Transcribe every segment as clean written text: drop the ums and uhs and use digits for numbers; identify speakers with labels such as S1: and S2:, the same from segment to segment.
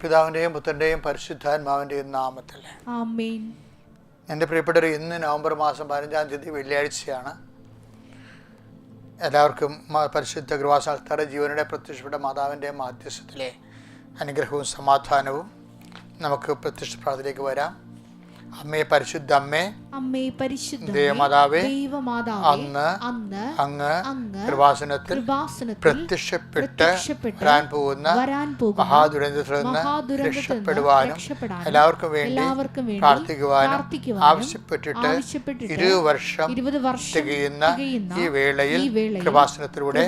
S1: പിതാവിൻ്റെയും പുത്രൻ്റെയും പരിശുദ്ധാത്മാവിൻ്റെയും നാമത്തിൽ
S2: ആമേൻ.
S1: എൻ്റെ പ്രിയപ്പെട്ടവർ, ഇന്ന് നവംബർ മാസം 15-ാം തീയതി വെള്ളിയാഴ്ചയാണ്. എല്ലാവർക്കും പരിശുദ്ധ കൃപാസനസ്ഥല ജീവനുടെ പ്രത്യക്ഷപ്പെട്ട മാതാവിൻ്റെ മാധ്യസ്ഥത്തിലെ അനുഗ്രഹവും സമാധാനവും. നമുക്ക് പ്രത്യക്ഷ പ്രാർത്ഥനയിലേക്ക് വരാം. അമ്മേ, പരിശുദ്ധ അമ്മേ,
S2: അമ്മേ പരിശുദ്ധ
S1: ദൈവമാതാവേ,
S2: ദൈവമാതാവേ,
S1: അന്ന് അങ്ങ്
S2: അങ്ങ്
S1: കൃപാസനത്തിൽ പ്രത്യക്ഷപ്പെട്ട് വരാൻ പോകുന്ന മഹാദുരന്തത്തിൽ നിന്ന് രക്ഷപ്പെടുവാനും എല്ലാവർക്കും വേണ്ടി പ്രാർത്ഥിക്കുവാനും ആവശ്യപ്പെട്ടിട്ട് 20 വർഷം തികയുന്ന ഈ വേളയിൽ കൃപാസനത്തിലൂടെ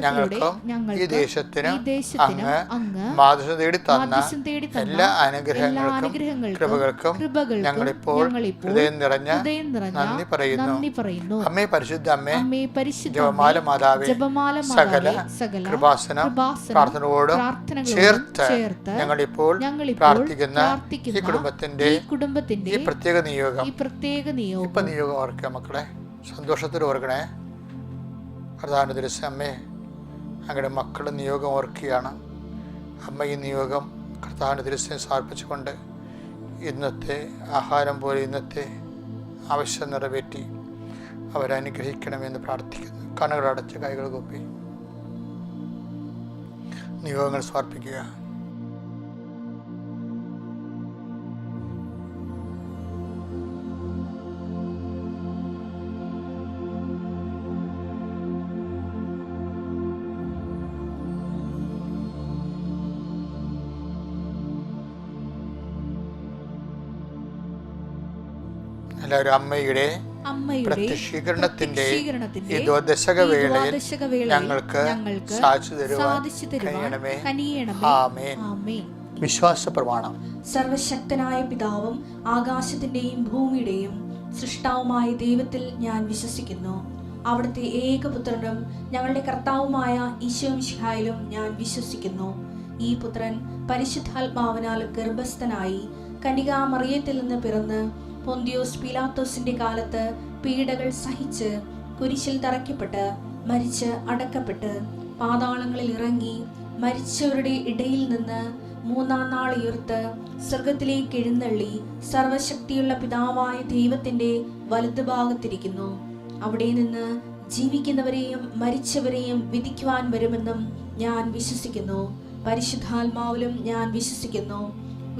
S1: ഞങ്ങൾക്കും ഈ ദേശത്തിനും അങ്ങ് മാധ്യസ്ഥം തേടി തന്ന എല്ലാ അനുഗ്രഹങ്ങൾക്കും കൃപകൾക്കും ഞങ്ങളിപ്പോൾ ഹൃദയം നിറഞ്ഞ നന്ദി പറയുന്നു. അമ്മേ, പരിശുദ്ധ അമ്മേ, ജപമാല മാതാവേ, സകല കൃപാസന പ്രാർത്ഥനയോടും ചേർത്ത് ഞങ്ങളിപ്പോൾ പ്രാർത്ഥിക്കുന്ന ഈ കുടുംബത്തിന്റെ ഈ പ്രത്യേക നിയോഗം ഇപ്പൊ നിയോഗം ഓർക്കുക മക്കളെ, സന്തോഷത്തിൽ ഓർക്കണേ. പ്രധാന ദിവസം അമ്മേ, ഞങ്ങളുടെ മക്കളുടെ നിയോഗം ഓർക്കുകയാണ്. അമ്മ ഈ നിയോഗം കർത്താവിൻ്റെ ദിവസം സമർപ്പിച്ചുകൊണ്ട് ഇന്നത്തെ ആഹാരം പോലെ ഇന്നത്തെ ആവശ്യം നിറവേറ്റി അവരനുഗ്രഹിക്കണമെന്ന് പ്രാർത്ഥിക്കുന്നു. കണ്ണുകളടച്ച് കൈകൾ കൂപ്പി നിയോഗങ്ങൾ സമർപ്പിക്കുക. എല്ലാവരും അമ്മയുടെ പ്രത്യക്ഷീകരണത്തിന്റെ ഈ ദ്വാദശക വേളയിൽ ഞങ്ങൾക്ക് സാധിച്ചു തരുവാൻ ആമേൻ. വിശ്വാസ പ്രമാണം.
S3: സർവശക്തനായ പിതാവും ആകാശത്തിന്റെയും ഭൂമിയുടെയും സൃഷ്ടാവുമായ ദൈവത്തിൽ ഞാൻ വിശ്വസിക്കുന്നു. അവിടുത്തെ ഏകപുത്രനും ഞങ്ങളുടെ കർത്താവുമായ ഈശോമിശിഹായിലും ഞാൻ വിശ്വസിക്കുന്നു. ഈ പുത്രൻ പരിശുദ്ധാത്മാവിനാൽ ഗർഭസ്ഥനായി കന്യകാമറിയത്തിൽ നിന്ന് പിറന്ന് പൊന്തിയോസ് പീലാത്തോസിന്റെ കാലത്ത് പീഡകൾ സഹിച്ച് കുരിശിൽ തറയ്ക്കപ്പെട്ട് മരിച്ച് അടക്കപ്പെട്ട് പാതാളങ്ങളിൽ ഇറങ്ങി മരിച്ചവരുടെ ഇടയിൽ നിന്ന് 3-ാം നാൾ ഉയർത്ത് സ്വർഗത്തിലേക്ക് എഴുന്നള്ളി സർവശക്തിയുള്ള പിതാവായ ദൈവത്തിന്റെ വലതുഭാഗത്തിരിക്കുന്നു. അവിടെ നിന്ന് ജീവിക്കുന്നവരെയും മരിച്ചവരെയും വിധിക്കുവാൻ വരുമെന്നും ഞാൻ വിശ്വസിക്കുന്നു. പരിശുദ്ധാത്മാവിലും ഞാൻ വിശ്വസിക്കുന്നു.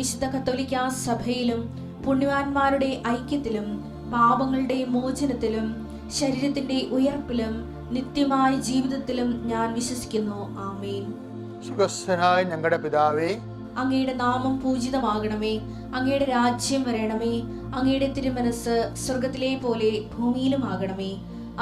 S3: വിശുദ്ധ കത്തോലിക്കാ സഭയിലും പുണ്യവാന്മാരുടെ ഐക്യത്തിലും പാപങ്ങളുടെ മോചനത്തിലും ശരീരത്തിന്റെ ഉയർപ്പിലും നിത്യമായ ജീവിതത്തിലും ഞാൻ വിശ്വസിക്കുന്നു. ആമേൻ.
S1: സുഖസ്ഥനായ ഞങ്ങളുടെ പിതാവേ,
S3: അങ്ങയുടെ നാമം പൂജിതമാകണമേ. അങ്ങയുടെ രാജ്യം വരണമേ. അങ്ങയുടെ തിരുമനസ് സ്വർഗത്തിലെ പോലെ ഭൂമിയിലും ആകണമേ.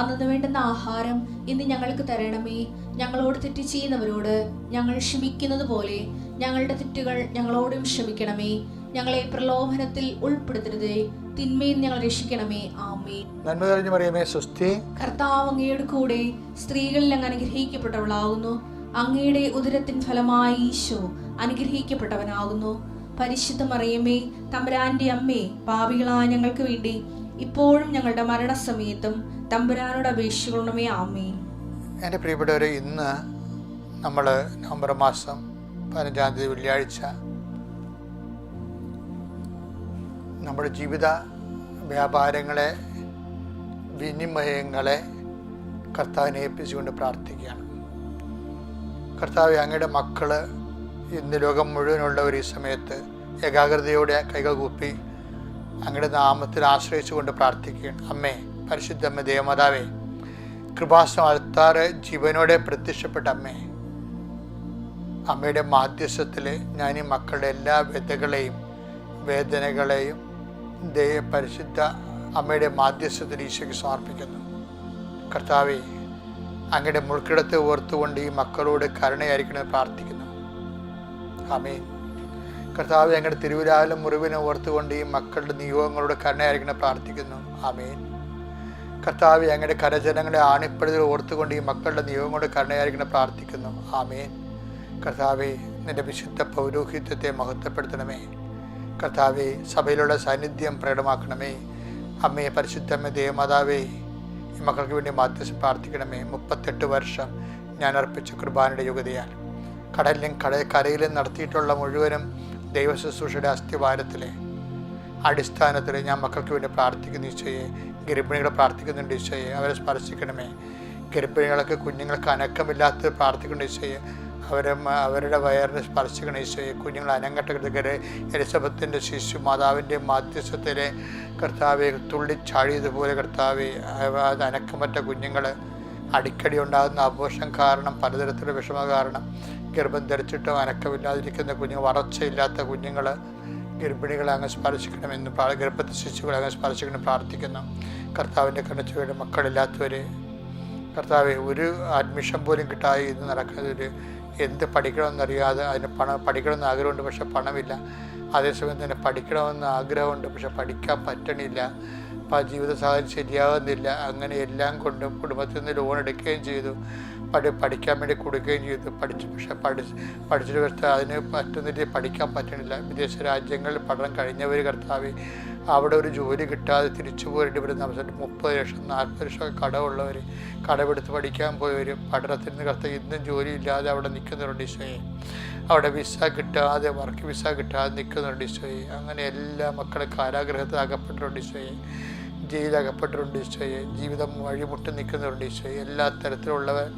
S3: അന്നു വേണ്ടുന്ന ആഹാരം ഇന്ന് ഞങ്ങൾക്ക് തരണമേ. ഞങ്ങളോട് തെറ്റ് ചെയ്യുന്നവരോട് ഞങ്ങൾ ക്ഷമിക്കുന്നത് പോലെ ഞങ്ങളുടെ തെറ്റുകൾ ഞങ്ങളോടും ക്ഷമിക്കണമേ. ഞങ്ങളെ പ്രലോഭനത്തിൽ ഉൾപ്പെടുത്തരുതേ, തിന്മയിൽ ഞങ്ങൾ രക്ഷിക്കണമേ. ആമേൻ.
S1: നന്മ നിറഞ്ഞ മറിയമേ, സ്വസ്തി.
S3: കർത്താവ് അങ്ങയുടെ കൂടെ സ്ത്രീകളിൽ അങ്ങ് അനുഗ്രഹിക്കപ്പെട്ടവളാകുന്നു. അങ്ങയുടെ ഉദരത്തിൻ ഫലമായി ഈശോ അനുഗ്രഹിക്കപ്പെട്ടവനാകുന്നു. പരിശുദ്ധ മറിയമേ, തമ്പുരാന്റെ അമ്മേ, പാപികളായ ഞങ്ങൾക്ക് വേണ്ടി ഇപ്പോഴും ഞങ്ങളുടെ മരണസമയത്തും തമ്പുരാനോട് അപേക്ഷിക്കണമേ. ആമേൻ.
S1: എൻ്റെ പ്രിയപ്പെട്ടവരെ, ഇന്ന് നമ്മൾ നവംബർ മാസം 15-ാം തീയതി വെള്ളിയാഴ്ച നമ്മുടെ ജീവിത വ്യാപാരങ്ങളെ വിനിമയങ്ങളെ കർത്താവിനെ ഏൽപ്പിച്ചുകൊണ്ട് പ്രാർത്ഥിക്കുകയാണ്. കർത്താവ്, അങ്ങയുടെ മക്കൾ ഇന്ന് ലോകം മുഴുവനുള്ളവർ ഈ സമയത്ത് ഏകാഗ്രതയോടെ കൈകൾ കൂപ്പി അങ്ങയുടെ നാമത്തിൽ ആശ്രയിച്ചുകൊണ്ട് പ്രാർത്ഥിക്കുകയാണ്. അമ്മേ, പരിശുദ്ധ അമ്മ, ദേവമാതാവേ, കൃപാസനം അൾത്താറ് ജീവനോടെ പ്രത്യക്ഷപ്പെട്ട അമ്മേ, അമ്മയുടെ മാധ്യസ്ഥത്തിൽ ഞാൻ ഈ മക്കളുടെ എല്ലാ വ്യതകളെയും വേദനകളെയും പരിശുദ്ധ അമ്മയുടെ മാധ്യസ്ഥത്തിൽ ഈശോയ്ക്ക് സമർപ്പിക്കുന്നു. കർത്താവേ, അങ്ങയുടെ മുൾക്കിടത്തെ ഓർത്തുകൊണ്ട് ഈ മക്കളോട് കരുണയായിരിക്കണമെന്ന് പ്രാർത്ഥിക്കുന്നു. ആമേൻ. കർത്താവേ, അങ്ങയുടെ തിരുവിലാലും മുറിവിനെ ഓർത്തുകൊണ്ട് ഈ മക്കളുടെ നിയോഗങ്ങളോട് കരുണയായിരിക്കണം പ്രാർത്ഥിക്കുന്നു. ആമേൻ. കർത്താവേ, അങ്ങയുടെ കരജനങ്ങളെ ആണിപ്പഴുതിൽ ഓർത്തുകൊണ്ട് ഈ മക്കളുടെ നിയോഗങ്ങളോട് കരുണയായിരിക്കണം പ്രാർത്ഥിക്കുന്നു. ആമേൻ. കർത്താവേ, നിന്റെ വിശുദ്ധ പൗരോഹിത്യത്തെ മഹത്വപ്പെടുത്തണമേ. കർത്താവേ, സഭയിലുള്ള സാന്നിധ്യം പ്രകടമാക്കണമേ. അമ്മയെ, പരിശുദ്ധമ്മ, ദേവമാതാവേ, ഈ മക്കൾക്ക് വേണ്ടി മാധ്യസ്ഥം പ്രാർത്ഥിക്കണമേ. 38 വർഷം ഞാൻ അർപ്പിച്ച കുർബാനയുടെ യോഗ്യതയാൽ കടലിലും കരയിലും നടത്തിയിട്ടുള്ള മുഴുവനും ദൈവശുശ്രൂഷയുടെ അസ്ഥിവാരത്തിലെ അടിസ്ഥാനത്തിൽ ഞാൻ മക്കൾക്ക് വേണ്ടി പ്രാർത്ഥിക്കുന്നു ഈശോയെ. ഗർഭിണികളെ പ്രാർത്ഥിക്കുന്നുണ്ട് ഈശോയെ, അവരെ സ്പർശിക്കണമേ. ഗർഭിണികൾക്ക് കുഞ്ഞുങ്ങൾക്ക് അനക്കമില്ലാത്തത് പ്രാർത്ഥിക്കുന്നുണ്ട് ഈശോയെ, അവരുടെ വയറിനെ സ്പർശിക്കണം ഈശോയെ. കുഞ്ഞുങ്ങൾ അനങ്ങട്ട എലിസബത്തിൻ്റെ ശിശു മാതാവിൻ്റെ മാധ്യസ്ഥത്തിലെ കർത്താവെ തുള്ളിച്ചാടിയതുപോലെ കർത്താവെ, അത് അനക്കമറ്റ കുഞ്ഞുങ്ങൾ അടിക്കടി ഉണ്ടാകുന്ന അപോഷം കാരണം, പലതരത്തിലുള്ള വിഷമ കാരണം ഗർഭം ധരിച്ചിട്ടും അനക്കമില്ലാതിരിക്കുന്ന കുഞ്ഞുങ്ങൾ, വളർച്ചയില്ലാത്ത കുഞ്ഞുങ്ങൾ, ഗർഭിണികളെ അങ്ങ് സ്പർശിക്കണമെന്ന് ഗർഭത്തെ ശിശുക്കളെ അങ്ങ് സ്പർശിക്കണം പ്രാർത്ഥിക്കുന്നു. കർത്താവിൻ്റെ കണ്ണച്ചുവയുടെ മക്കളില്ലാത്തവർ കർത്താവെ, ഒരു അഡ്മിഷൻ പോലും കിട്ടാതെ ഇത് നടക്കുന്നവർ, എന്ത് പഠിക്കണമെന്നറിയാതെ, അതിന് പഠിക്കണമെന്ന് ആഗ്രഹമുണ്ട് പക്ഷെ പണമില്ല, അതേസമയം തന്നെ പഠിക്കണമെന്ന് ആഗ്രഹമുണ്ട് പക്ഷെ പഠിക്കാൻ പറ്റണില്ല, ജീവിത സാഹചര്യം ശരിയാകുന്നില്ല. അങ്ങനെ എല്ലാം കൊണ്ടും കുടുംബത്തിൽ നിന്ന് ലോൺ എടുക്കുകയും ചെയ്തു, പഠിക്കാൻ വേണ്ടി കൊടുക്കുകയും ചെയ്തു, പക്ഷെ പഠിച്ചിട്ട് കർത്താവ് അതിന് പറ്റുന്നില്ല, പഠിക്കാൻ പറ്റണില്ല. വിദേശ രാജ്യങ്ങളിൽ പഠനം കഴിഞ്ഞവർ കർത്താവ് അവിടെ ഒരു ജോലി കിട്ടാതെ തിരിച്ചു പോരേണ്ടി വരുന്ന അവസരം 30 ലക്ഷം 40 ലക്ഷം കടമുള്ളവർ, കടമെടുത്ത് പഠിക്കാൻ പോയവർ, പഠനത്തിൽ നിന്ന് കർത്താവ് ഇന്നും ജോലി ഇല്ലാതെ അവിടെ നിൽക്കുന്നുണ്ട് ഈശോയെ. അവിടെ വിസ കിട്ടാതെ, വർക്ക് വിസ കിട്ടാതെ നിൽക്കുന്നുണ്ട് ഈശോയെ. അങ്ങനെ എല്ലാ മക്കളും കാരാഗ്രഹത്തിൽ അകപ്പെട്ടിട്ടുണ്ട് ഈശോയെ, ജയിലകപ്പെട്ടിട്ടുണ്ട് ഈശോയെ, ജീവിതം വഴിമുട്ടി നിൽക്കുന്നവരുണ്ട് ഈശോയെ. എല്ലാ തരത്തിലുള്ളവർ,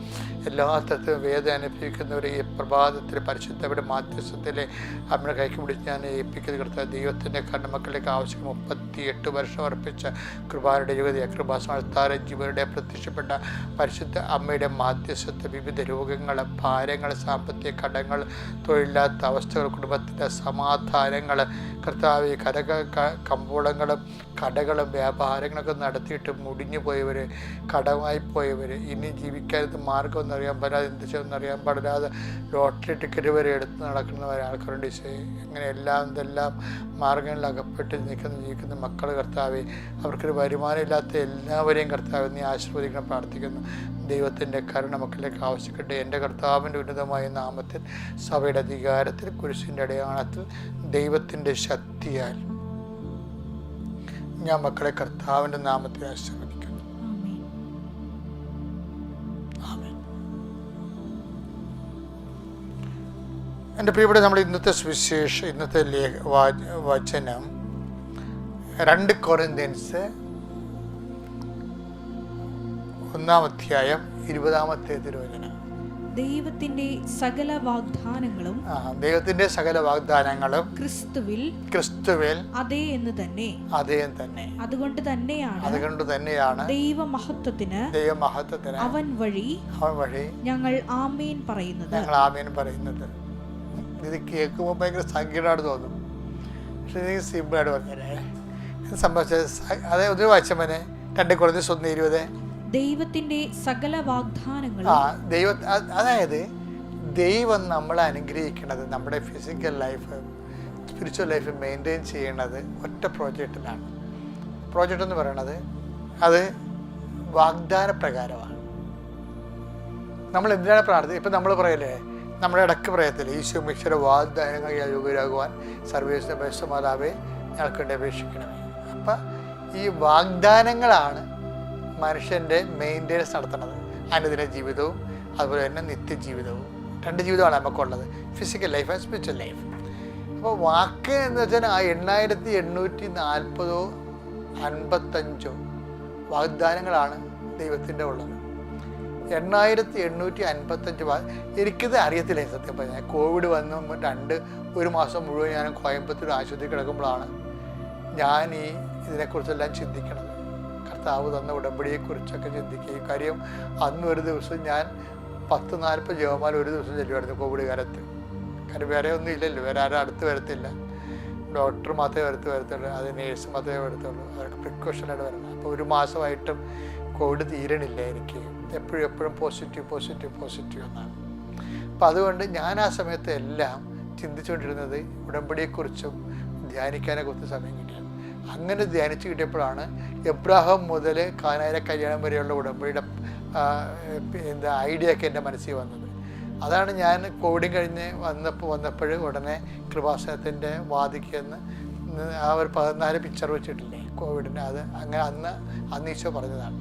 S1: എല്ലാ തരത്തിലും വേദന അനുഭവിക്കുന്നവർ ഈ പ്രഭാതത്തിൽ പരിശുദ്ധയുടെ മാധ്യസ്ഥത്തിലെ അമ്മയുടെ കൈക്ക് പിടിച്ച് ഞാൻ ഏൽപ്പിക്കുന്നത് കർത്താവ്. ദൈവത്തിൻ്റെ കണ്ണുമക്കളിലേക്ക് ആവശ്യം 38 വർഷം അർപ്പിച്ച കൃപാരുടെ യുവതിയെ, കൃപാസമർത്താര ജീവരുടെ പ്രത്യക്ഷപ്പെട്ട പരിശുദ്ധ അമ്മയുടെ മാധ്യസ്ഥത്തെ വിവിധ രോഗങ്ങൾ, ഭാരങ്ങൾ, സാമ്പത്തിക കടങ്ങൾ, തൊഴിലില്ലാത്ത അവസ്ഥകൾ, കുടുംബത്തിൻ്റെ സമാധാനങ്ങൾ കർത്താവ്, കമ്പോളങ്ങളും കടകളും വ്യാപാരങ്ങളൊക്കെ നടത്തിയിട്ട് മുടിഞ്ഞു പോയവർ, കടമായി പോയവർ, ഇനി ജീവിക്കാനത് മാർഗമൊന്നും അറിയാൻ പാടില്ലാതെ, എന്ത് ചെയ്യുമെന്ന് അറിയാൻ പാടില്ലാതെ ലോട്ടറി ടിക്കറ്റ് വരെ എടുത്ത് നടക്കുന്ന ആൾക്കാരുണ്ട് ഈശോയെ. അങ്ങനെ ഇതെല്ലാം മാർഗങ്ങളിൽ അകപ്പെട്ട് ജീവിക്കുന്ന മക്കൾ കർത്താവെ, അവർക്കൊരു വരുമാനമില്ലാത്ത എല്ലാവരെയും കർത്താവ് നീ ആശീർവദിക്കണം പ്രാർത്ഥിക്കുന്നു. ദൈവത്തിൻ്റെ കരുണ മക്കളിലേക്ക് ആവശ്യപ്പെട്ട് എൻ്റെ കർത്താവിൻ്റെ ഉന്നതമായ നാമത്തിൽ, സഭയുടെ അധികാരത്തിൽ, കുരിശിൻ്റെ അടയാളത്തിൽ, ദൈവത്തിൻ്റെ ശക്തിയാൽ ഞാൻ മക്കളെ കർത്താവിൻ്റെ നാമത്തിൽ ആശീർവദിക്കുന്നു. ആമേൻ. എൻ്റെ പ്രിയപ്പെട്ട നമ്മൾ ഇന്നത്തെ സുവിശേഷം, ഇന്നത്തെ വചനം 2 കൊരിന്ത്യൻസ് 1-ാം അധ്യായം 20-ാമത്തെ തിരുവചനം.
S2: ദൈവത്തിന്റെ സകല വാഗ്ദാനങ്ങളും
S1: ക്രിസ്തുവിൽ
S2: അതേ എന്ന് തന്നെ. അതുകൊണ്ട് തന്നെയാണ് ദൈവമഹത്വത്തിന് അവൻ വഴി ഞങ്ങൾ ആമേൻ പറയുന്നത്.
S1: ഇത് കേൾക്കുമ്പോൾ ഭയങ്കര സങ്കീർണമായിട്ട് തോന്നും, പക്ഷെ ഇത് സിമ്പിളായിട്ട് പറഞ്ഞേ സംഭവിച്ചത്. അതേ ഒന്ന് വായിച്ചവനെ 2 കൊരിന്ത്യർ 1:20.
S2: ദൈവത്തിന്റെ സകല വാഗ്ദാനങ്ങളും,
S1: അതായത് ദൈവം നമ്മളെ അനുഗ്രഹിക്കുന്നത്, നമ്മുടെ physical life, spiritual life maintain ചെയ്യണത് ഒറ്റ പ്രോജക്റ്റിലാണ്. പ്രോജക്റ്റ് എന്ന് പറയണത് അത് വാഗ്ദാന പ്രകാരമാണ്. നമ്മൾ എന്തിനാണ് പ്രാർത്ഥിക്കുക? ഇപ്പം നമ്മൾ പറയല്ലേ, നമ്മുടെ ഇടയ്ക്ക് പറയത്തില്ല, ഈശോ മിശിഹായുടെ വാഗ്ദാനങ്ങൾ യോഗ്യരാകുവാൻ സർവ്വേശ്വര പരിശുദ്ധമാതാവേ ഞങ്ങൾക്ക് വേണ്ടി അപേക്ഷിക്കണമേ. അപ്പം ഈ വാഗ്ദാനങ്ങളാണ് മനുഷ്യൻ്റെ മെയിൻ്റെനൻസ് നടത്തുന്നത്, അനുദിന ജീവിതവും അതുപോലെ തന്നെ നിത്യജീവിതവും. 2 ജീവിതമാണ് നമുക്കുള്ളത്, physical life and spiritual life. അപ്പോൾ വാക്ക് എന്ന് വെച്ചാൽ 8840 55 വാഗ്ദാനങ്ങളാണ് ദൈവത്തിൻ്റെ ഉള്ളത്. 8855. എനിക്കിത് അറിയത്തില്ല സത്യം പറഞ്ഞാൽ. കോവിഡ് വന്ന് 1 മാസം മുഴുവൻ ഞാൻ കോയമ്പത്തൂർ ആശുപത്രി കിടക്കുമ്പോഴാണ് ഞാൻ ഇതിനെക്കുറിച്ചെല്ലാം ചിന്തിക്കണത്. കർത്താവ് തന്ന ഉടമ്പടിയെക്കുറിച്ചൊക്കെ ചിന്തിക്കുക. കാര്യം അന്ന് ഒരു ദിവസം ഞാൻ 10-40 ജപമാല ഒരു ദിവസം ചെല്ലുമായിരുന്നു കോവിഡ് കാലത്ത്. കാര്യം വേറെ ഒന്നും ഇല്ലല്ലോ, വേറെ ആരും അടുത്ത് വരത്തില്ല, ഡോക്ടർ മാത്രമേ വരത്തുള്ളൂ, അത് നേഴ്സ് മാത്രമേ വരത്തുള്ളൂ, അവർക്ക് പ്രിക്കോഷനായിട്ട് വരണം. അപ്പോൾ 1 മാസമായിട്ടും കോവിഡ് തീരണില്ല എനിക്ക്, എപ്പോഴും പോസിറ്റീവ് എന്നാണ്. അപ്പം അതുകൊണ്ട് ഞാൻ ആ സമയത്ത് എല്ലാം ചിന്തിച്ചുകൊണ്ടിരുന്നത് ഉടമ്പടിയെക്കുറിച്ചും ധ്യാനിക്കാനെക്കുറിച്ച് സമയം കിട്ടിയത്. അങ്ങനെ ധ്യാനിച്ച് കിട്ടിയപ്പോഴാണ് എബ്രാഹാം മുതൽ കാനായിലെ കല്യാണം വരെയുള്ള ഉടമ്പടിയുടെ ഐഡിയ ഒക്കെ എൻ്റെ മനസ്സിൽ വന്നത്. അതാണ് ഞാൻ കോവിഡ് കഴിഞ്ഞ് വന്നപ്പോൾ ഉടനെ കൃപാസനത്തിൻ്റെ വാതിക്കെന്ന് ആ ഒരു 14 പിക്ചർ വെച്ചിട്ടില്ലേ കോവിഡിൻ്റെ, അത് അങ്ങനെ അന്ന് ഈശോ പറഞ്ഞതാണ്.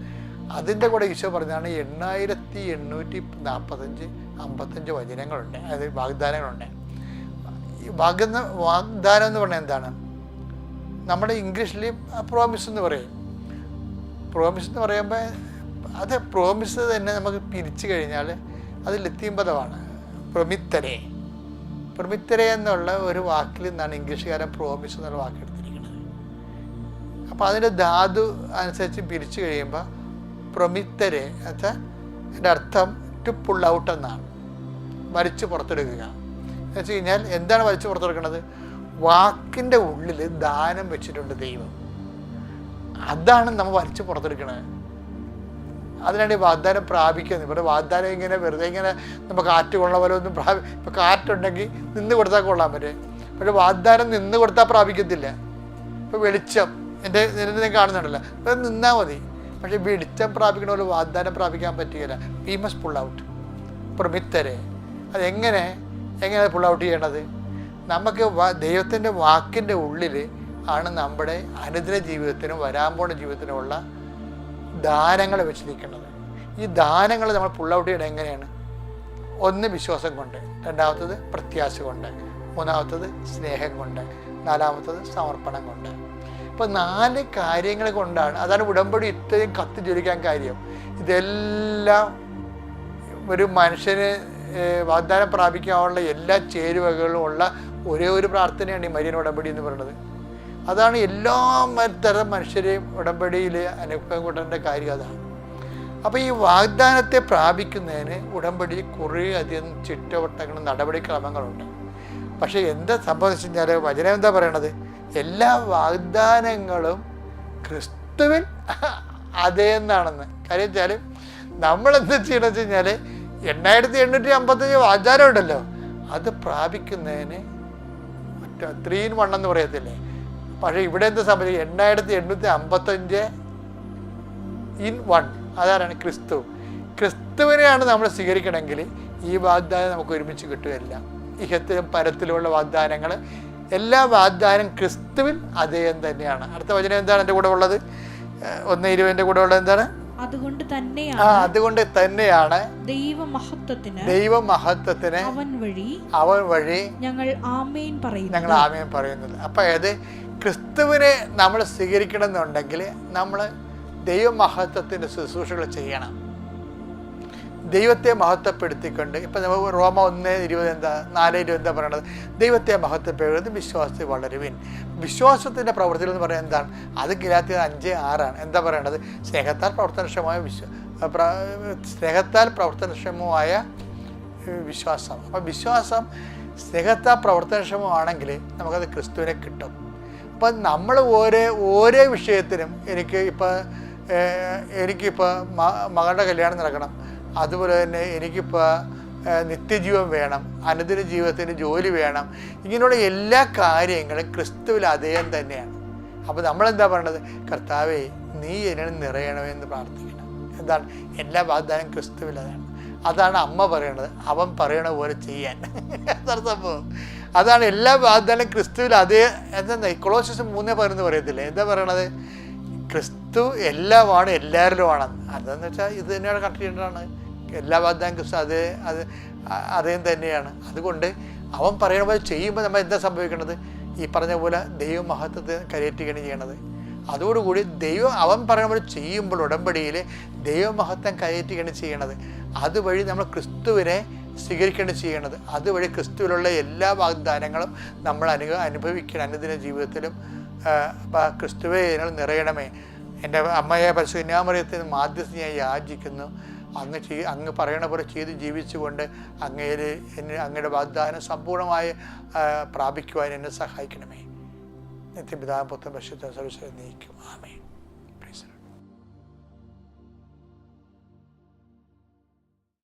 S1: അതിൻ്റെ കൂടെ ഈശോ പറഞ്ഞതാണ് 8845 55 വചനങ്ങളുണ്ട്, അതായത് വാഗ്ദാനങ്ങളുണ്ട്. ഈ വാഗ്ദാനം എന്ന് പറഞ്ഞാൽ എന്താണ്? നമ്മുടെ ഇംഗ്ലീഷിൽ പ്രോമിസ് എന്ന് പറയും. പ്രോമിസ് എന്ന് പറയുമ്പോൾ അത് പ്രോമിസ് തന്നെ നമുക്ക് പിരിച്ചു കഴിഞ്ഞാൽ അത് ലത്തീൻ പദമാണ്, പ്രൊമിത്തരെ. പ്രൊമിത്തരെ എന്നുള്ള ഒരു വാക്കിൽ നിന്നാണ് ഇംഗ്ലീഷുകാരൻ പ്രോമിസ് എന്നുള്ള വാക്ക് എടുത്തിരിക്കുന്നത്. അപ്പോൾ അതിൻ്റെ ധാതു അനുസരിച്ച് പിരിച്ചു കഴിയുമ്പോൾ പ്രൊമിത്തരെ എന്നുവെച്ചാൽ എൻ്റെ അർത്ഥം ടു പുൾ ഔട്ട് എന്നാണ്, വലിച്ചു പുറത്തെടുക്കുക. എന്ന് വെച്ച് കഴിഞ്ഞാൽ എന്താണ് വലിച്ചു പുറത്തെടുക്കുന്നത്? വാക്കിൻ്റെ ഉള്ളിൽ ദാനം വെച്ചിട്ടുണ്ട് ദൈവം, അതാണ് നമ്മൾ വലിച്ചു പുറത്തെടുക്കണത്. അതിനാണ് ഈ വാഗ്ദാനം പ്രാപിക്കുന്നത്. ഇവിടെ വാഗ്ദാനം ഇങ്ങനെ വെറുതെ ഇങ്ങനെ നമ്മൾ കാറ്റ് കൊള്ള പോലെ ഒന്നും ഇപ്പോൾ കാറ്റുണ്ടെങ്കിൽ നിന്ന് കൊടുത്താൽ കൊള്ളാൻ പറ്റും, പക്ഷേ വാഗ്ദാനം നിന്ന് കൊടുത്താൽ പ്രാപിക്കത്തില്ല. ഇപ്പോൾ വെളിച്ചം നിന്നെ കാണുന്നുണ്ടല്ലോ, അത് നിന്നാൽ മതി. പക്ഷേ വെളിച്ചം പ്രാപിക്കണ പോലെ വാഗ്ദാനം പ്രാപിക്കാൻ പറ്റുകയില്ല. വി മസ്റ്റ് പുൾ ഔട്ട് പ്രമിത്തരെ. എങ്ങനെ പുൾ ഔട്ട് ചെയ്യണത്? നമുക്ക് ദൈവത്തിൻ്റെ വാക്കിൻ്റെ ഉള്ളിൽ ആണ് നമ്മുടെ അനുദിന ജീവിതത്തിനും വരാൻ പോണ ജീവിതത്തിനുമുള്ള ദാനങ്ങൾ വെച്ചിരിക്കുന്നത്. ഈ ദാനങ്ങൾ നമ്മൾ പുൾ ഔട്ട് ചെയ്യണത് എങ്ങനെയാണ്? ഒന്ന് വിശ്വാസം കൊണ്ട്, രണ്ടാമത്തത് പ്രത്യാശ കൊണ്ട്, മൂന്നാമത്തത് സ്നേഹം കൊണ്ട്, നാലാമത്തത് സമർപ്പണം കൊണ്ട്. ഇപ്പോൾ 4 കാര്യങ്ങൾ കൊണ്ടാണ്, അതാണ് ഉടമ്പടി ഇത്രയും കത്തി ജ്വലിക്കാൻ കാര്യം. ഇതെല്ലാം ഒരു മനുഷ്യന് വാഗ്ദാനം പ്രാപിക്കാനുള്ള എല്ലാ ചേരുവകളും ഉള്ള ഒരേ ഒരു പ്രാർത്ഥനയാണ് ഈ മരിയൻ ഉടമ്പടി എന്ന് പറയുന്നത്. അതാണ് എല്ലാ തരം മനുഷ്യരെയും ഉടമ്പടിയിൽ അനുഭവം കൊണ്ടേണ്ട കാര്യം അതാണ്. അപ്പോൾ ഈ വാഗ്ദാനത്തെ പ്രാപിക്കുന്നതിന് ഉടമ്പടി കുറേ അധികം ചിട്ടവട്ടങ്ങളും നടപടിക്രമങ്ങളുണ്ട്. പക്ഷേ എന്താ സംഭവിച്ചു കഴിഞ്ഞാൽ വചനം എന്താ പറയണത്? എല്ലാ വാഗ്ദാനങ്ങളും ക്രിസ്തുവിൽ അതേ എന്നാണെന്ന്. കാര്യം വെച്ചാൽ നമ്മളെന്താ ചെയ്യണമെന്ന് വെച്ച് കഴിഞ്ഞാൽ 8855 വാഗ്ദാനം ഉണ്ടല്ലോ, അത് പ്രാപിക്കുന്നതിന് 3 in 1 എന്ന് പറയത്തില്ലേ. പക്ഷേ ഇവിടെ എന്താ സംഭവിക്കുക? 8855 in 1, അതാണ് ക്രിസ്തു. ക്രിസ്തുവിനെയാണ് നമ്മൾ സ്വീകരിക്കണമെങ്കിൽ ഈ വാഗ്ദാനം നമുക്ക് ഒരുമിച്ച് കിട്ടുകയില്ല. ഇഹത്തിലും പരത്തിലുമുള്ള വാഗ്ദാനങ്ങൾ, എല്ലാ വാഗ്ദാനം ക്രിസ്തുവിൽ അതേ തന്നെയാണ്. അടുത്ത വചനം എന്താണ് എൻ്റെ കൂടെ ഉള്ളത്? 1:20 കൂടെ ഉള്ളത് എന്താണ്?
S2: അതുകൊണ്ട് തന്നെയാണ് ദൈവമഹത്വത്തിന് അവൻ വഴി ഞങ്ങൾ ആമേൻ പറയുന്നത്. അപ്പം ഏത് ക്രിസ്തുവിനെ നമ്മൾ സ്വീകരിക്കണമെന്നുണ്ടെങ്കിൽ നമ്മൾ ദൈവമഹത്വത്തിൻ്റെ ശുശ്രൂഷകൾ ചെയ്യണം. ദൈവത്തെ മഹത്വപ്പെടുത്തിക്കൊണ്ട്, ഇപ്പം നമ്മൾ റോമ 1:20 എന്താ 4:20 എന്താ പറയണത്? ദൈവത്തെ മഹത്വപ്പെടുത്തി വിശ്വാസത്തിൽ വളരുവിൻ. വിശ്വാസത്തിൻ്റെ പ്രവൃത്തികൾ എന്ന് പറയുന്നത് എന്താണ്? അത് ഗലാത്യർ 5:6 എന്താ പറയണത്? സ്നേഹത്താൽ പ്രവർത്തനക്ഷമമായ വിശ്വാസം. അപ്പം വിശ്വാസം സ്നേഹത്താൽ പ്രവർത്തനക്ഷമമാണെങ്കിൽ നമുക്കത് ക്രിസ്തുവിനെ കിട്ടും. അപ്പം നമ്മൾ ഓരോ വിഷയത്തിനും എനിക്കിപ്പോൾ മകളുടെ കല്യാണം നടക്കണം, അതുപോലെ തന്നെ എനിക്കിപ്പോൾ നിത്യജീവൻ വേണം, അനുദിന ജീവിതത്തിന് ജോലി വേണം, ഇങ്ങനെയുള്ള എല്ലാ കാര്യങ്ങളും ക്രിസ്തുവിൽ അതേ തന്നെയാണ്. അപ്പോൾ നമ്മളെന്താ പറയണത്? കർത്താവേ നീ എന്നെ നിറയണമെന്ന് പ്രാർത്ഥിക്കണം. എന്താണ്? എല്ലാ വാഗ്ദാനം ക്രിസ്തുവിൽ അതാണ് അമ്മ പറയണത്, അവൻ പറയണ പോലെ ചെയ്യാൻ. അതാണ് സംഭവം. അതാണ് എല്ലാ വാഗ്ദാനം ക്രിസ്തുവിൽ അതേ. എന്താ കൊളോസ്യസ് 3:11 പറയത്തില്ലേ? എന്താ പറയണത്? ക്രിസ്തു എല്ലാമാണ്, എല്ലാവരിലുമാണ്. അതെന്ന് വെച്ചാൽ ഇത് തന്നെയാണ് കണ്ടിട്ടാണ് എല്ലാ വാഗ്ദാനം ക്രിസ്തു അതേ തന്നെയാണ്. അതുകൊണ്ട് അവൻ പറയുന്ന പോലെ ചെയ്യുമ്പോൾ നമ്മൾ എന്താ സംഭവിക്കുന്നത്? ഈ പറഞ്ഞ പോലെ ദൈവമഹത്വത്തെ കരയേറ്റുകയാണ് ചെയ്യണത്. അതോടുകൂടി അവൻ പറയുന്ന പോലെ ചെയ്യുമ്പോൾ ഉടമ്പടിയിൽ ദൈവമഹത്വം കരയേറ്റുകയാണ് ചെയ്യണത്. അതുവഴി നമ്മൾ ക്രിസ്തുവിനെ സ്വീകരിക്കേണ്ടി ചെയ്യണത്. അതുവഴി ക്രിസ്തുവിലുള്ള എല്ലാ വാഗ്ദാനങ്ങളും നമ്മൾ അനുഭവിക്കണം അനുദിന ജീവിതത്തിലും. ക്രിസ്തുവെ ഞങ്ങൾ നിറയണമേ. എൻ്റെ അമ്മയെ പരിശുദ്ധ കന്യാമറിയത്തിന് മാധ്യസ്ഥ ഞാൻ യാചിക്കുന്നു. അങ്ങ് പറയണ പോലെ ചെയ്ത് ജീവിച്ചുകൊണ്ട് അങ്ങയുടെ വാഗ്ദാനം സമ്പൂർണ്ണമായി പ്രാപിക്കുവാൻ എന്നെ സഹായിക്കണമേ. നിത്യപിതാവും പുത്രനും പരിശുദ്ധ സർവ്വശക്തനും നീക്കും. ആമേൻ.